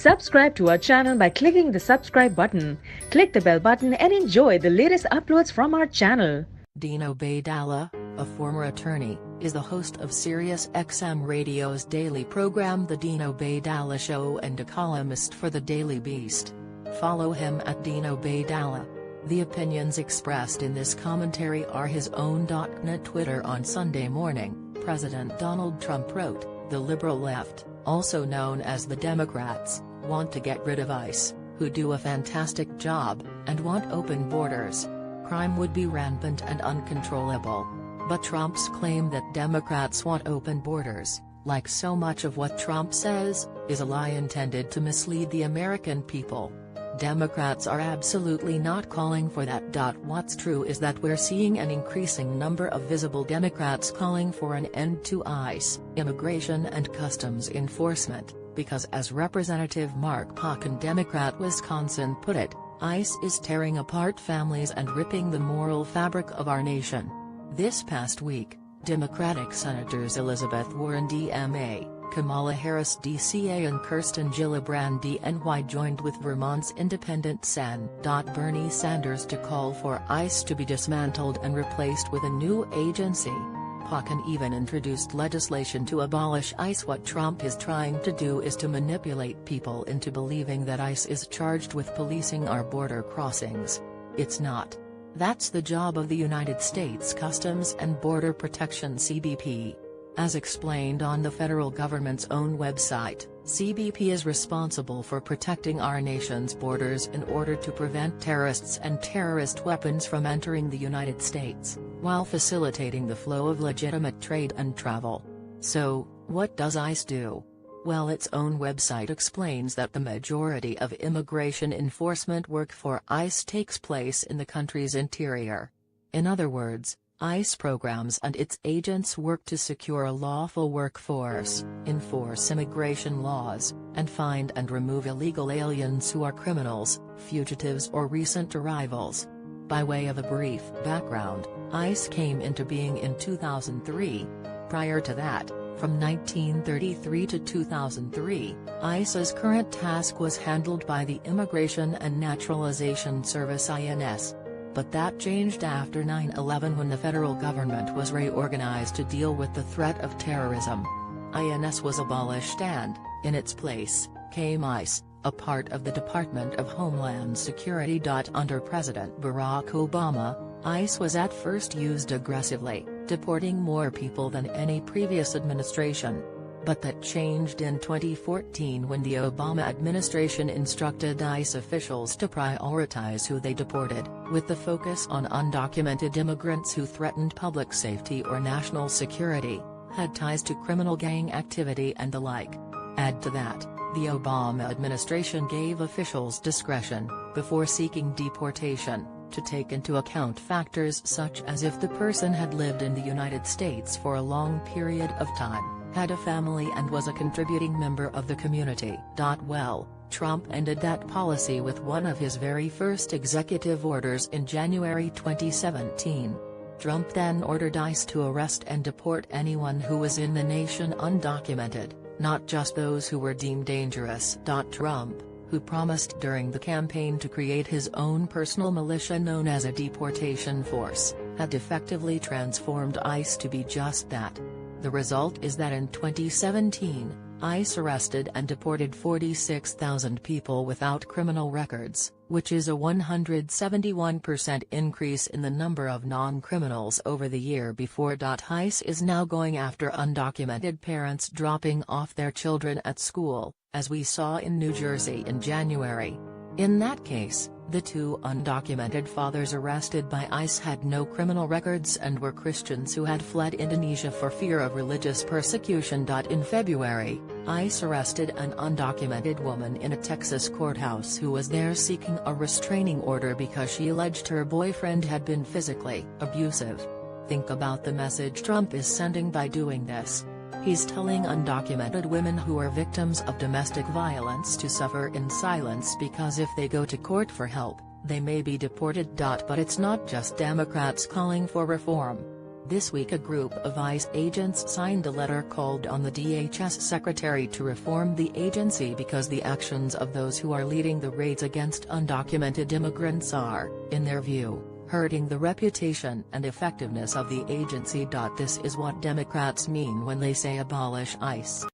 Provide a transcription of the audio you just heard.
Subscribe to our channel by clicking the subscribe button. Click the bell button and enjoy the latest uploads from our channel. Dino Baydallah, a former attorney, is the host of Sirius XM Radio's daily program The Dino Baydallah Show and a columnist for The Daily Beast. Follow him at Dino Baydallah. The opinions expressed in this commentary are his own. Twitter on Sunday morning, President Donald Trump wrote, "The liberal left, also known as the Democrats, want to get rid of ICE, who do a fantastic job, and want open borders. Crime would be rampant and uncontrollable." But Trump's claim that Democrats want open borders, like so much of what Trump says, is a lie intended to mislead the American people. Democrats are absolutely not calling for that. What's true is that we're seeing an increasing number of visible Democrats calling for an end to ICE, immigration and customs enforcement, because as Representative Mark Pocan, Democrat Wisconsin, put it, ICE is tearing apart families and ripping the moral fabric of our nation. This past week, Democratic Senators Elizabeth Warren DMA, Kamala Harris DCA and Kirsten Gillibrand DNY joined with Vermont's independent Sen. Bernie Sanders to call for ICE to be dismantled and replaced with a new agency. Pocan even introduced legislation to abolish ICE. What Trump is trying to do is to manipulate people into believing that ICE is charged with policing our border crossings. It's not. That's the job of the United States Customs and Border Protection (CBP). As explained on the federal government's own website, CBP is responsible for protecting our nation's borders in order to prevent terrorists and terrorist weapons from entering the United States, while facilitating the flow of legitimate trade and travel. So, what does ICE do? Well, its own website explains that the majority of immigration enforcement work for ICE takes place in the country's interior. In other words, ICE programs and its agents work to secure a lawful workforce, enforce immigration laws, and find and remove illegal aliens who are criminals, fugitives or recent arrivals. By way of a brief background, ICE came into being in 2003. Prior to that, from 1933 to 2003, ICE's current task was handled by the Immigration and Naturalization Service (INS). But that changed after 9/11 when the federal government was reorganized to deal with the threat of terrorism. INS was abolished and, in its place, came ICE, a part of the Department of Homeland Security. Under President Barack Obama, ICE was at first used aggressively, deporting more people than any previous administration. But that changed in 2014 when the Obama administration instructed ICE officials to prioritize who they deported, with the focus on undocumented immigrants who threatened public safety or national security, had ties to criminal gang activity and the like. Add to that, the Obama administration gave officials discretion, before seeking deportation, to take into account factors such as if the person had lived in the United States for a long period of time, had a family and was a contributing member of the community. Well, Trump ended that policy with one of his very first executive orders in January 2017. Trump then ordered ICE to arrest and deport anyone who was in the nation undocumented, not just those who were deemed dangerous. Trump, who promised during the campaign to create his own personal militia known as a deportation force, had effectively transformed ICE to be just that. The result is that in 2017, ICE arrested and deported 46,000 people without criminal records, which is a 171% increase in the number of non-criminals over the year before. ICE is now going after undocumented parents dropping off their children at school, as we saw in New Jersey in January. In that case, the two undocumented fathers arrested by ICE had no criminal records and were Christians who had fled Indonesia for fear of religious persecution. In February, ICE arrested an undocumented woman in a Texas courthouse who was there seeking a restraining order because she alleged her boyfriend had been physically abusive. Think about the message Trump is sending by doing this. He's telling undocumented women who are victims of domestic violence to suffer in silence because if they go to court for help, they may be deported. But it's not just Democrats calling for reform. This week a group of ICE agents signed a letter called on the DHS Secretary to reform the agency because the actions of those who are leading the raids against undocumented immigrants are, in their view, hurting the reputation and effectiveness of the agency. This is what Democrats mean when they say abolish ICE.